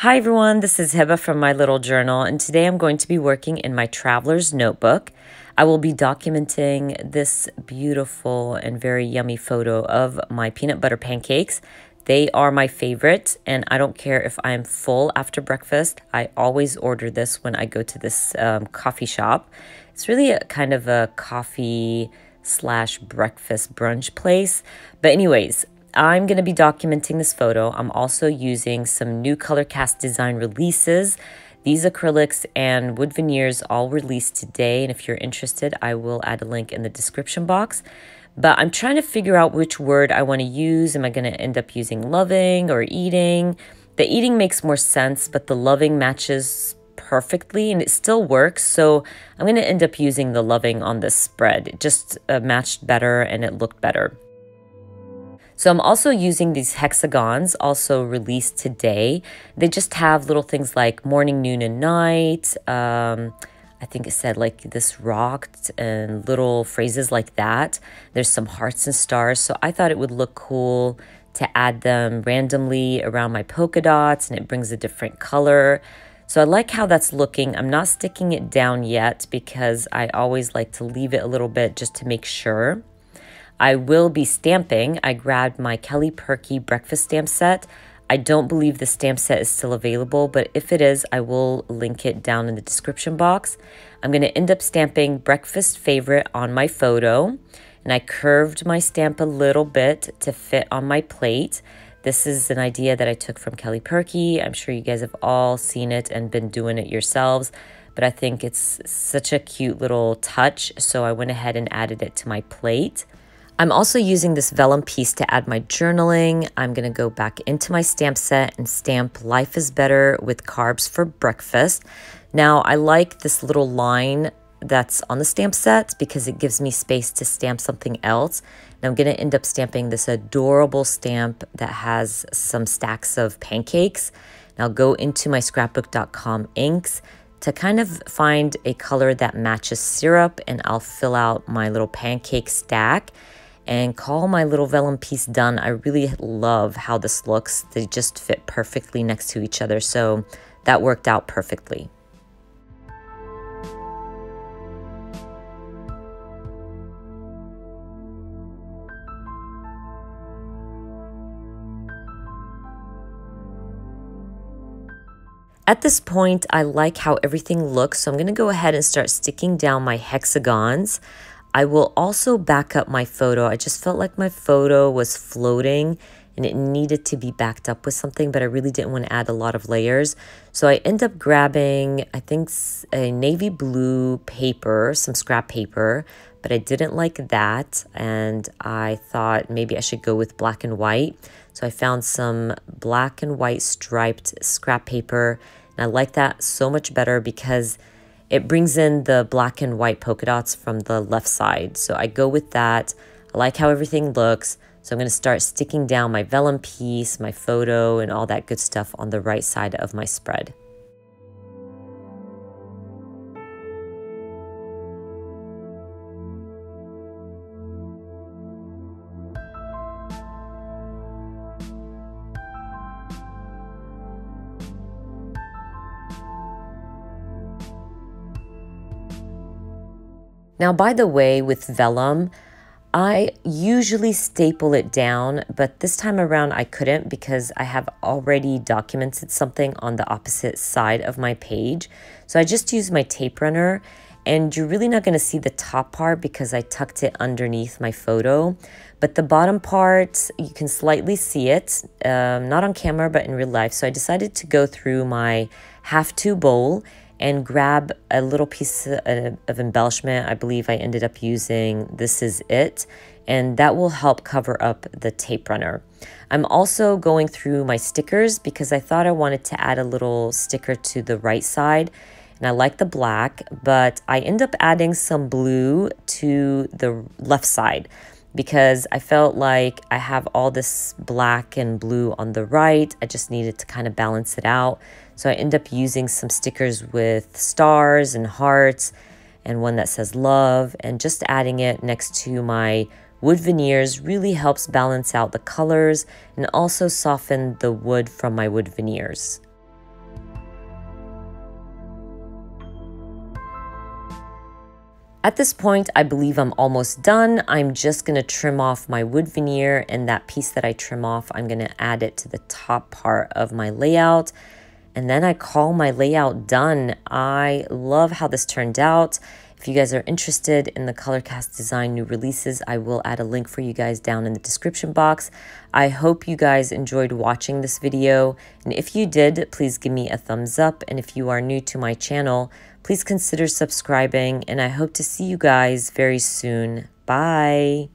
Hi everyone, this is Hiba from My Little Journal, and today I'm going to be working in my traveler's notebook. I will be documenting this beautiful and very yummy photo of my peanut butter pancakes. They are my favorite, and I don't care if I'm full after breakfast. I always order this when I go to this coffee shop. It's really a kind of a coffee slash breakfast brunch place. But anyways, I'm going to be documenting this photo. I'm also using some new color cast design releases. These acrylics and wood veneers all released today, and if you're interested, I will add a link in the description box. But I'm trying to figure out which word I want to use. Am I going to end up using loving or eating? The eating makes more sense, but the loving matches perfectly and it still works. So I'm going to end up using the loving on this spread. It just matched better and it looked better. So I'm also using these hexagons, also released today. They just have little things like morning, noon, and night. I think it said like this rocked and little phrases like that. There's some hearts and stars. So I thought it would look cool to add them randomly around my polka dots, and it brings a different color. So I like how that's looking. I'm not sticking it down yet because I always like to leave it a little bit just to make sure. I will be stamping. I grabbed my Kelly Perky breakfast stamp set. I don't believe the stamp set is still available, but if it is, I will link it down in the description box. I'm going to end up stamping breakfast favorite on my photo, and I curved my stamp a little bit to fit on my plate. This is an idea that I took from Kelly Perky. I'm sure you guys have all seen it and been doing it yourselves, but I think it's such a cute little touch, so I went ahead and added it to my plate. I'm also using this vellum piece to add my journaling. I'm going to go back into my stamp set and stamp Life is Better with Carbs for Breakfast. Now, I like this little line that's on the stamp set because it gives me space to stamp something else. And I'm going to end up stamping this adorable stamp that has some stacks of pancakes. And I'll go into my scrapbook.com inks to kind of find a color that matches syrup, and I'll fill out my little pancake stack and call my little vellum piece done. I really love how this looks. They just fit perfectly next to each other, so that worked out perfectly. At this point, I like how everything looks, so I'm going to go ahead and start sticking down my hexagons. I will also back up my photo. I just felt like my photo was floating and it needed to be backed up with something, but I really didn't want to add a lot of layers. So I end up grabbing, I think, a navy blue paper, some scrap paper, but I didn't like that. And I thought maybe I should go with black and white. So I found some black and white striped scrap paper. And I like that so much better because it brings in the black and white polka dots from the left side. So I go with that. I like how everything looks. So I'm going to start sticking down my vellum piece, my photo, and all that good stuff on the right side of my spread. Now, by the way, with vellum, I usually staple it down, but this time around I couldn't because I have already documented something on the opposite side of my page. So I just used my tape runner, and you're really not going to see the top part because I tucked it underneath my photo. But the bottom part, you can slightly see it, not on camera, but in real life. So I decided to go through my half-two bowl and grab a little piece of embellishment. I believe I ended up using This Is It, and that will help cover up the tape runner. I'm also going through my stickers because I thought I wanted to add a little sticker to the right side, and I like the black, but I end up adding some blue to the left side because I felt like I have all this black and blue on the right. I just needed to kind of balance it out. So I end up using some stickers with stars and hearts and one that says love, and just adding it next to my wood veneers really helps balance out the colors and also soften the wood from my wood veneers. At this point, I believe I'm almost done. I'm just gonna trim off my wood veneer, and that piece that I trim off, I'm gonna add it to the top part of my layout. And then I call my layout done. I love how this turned out. If you guys are interested in the Colorcast Design new releases, I will add a link for you guys down in the description box. I hope you guys enjoyed watching this video. And if you did, please give me a thumbs up. And if you are new to my channel, please consider subscribing. And I hope to see you guys very soon. Bye.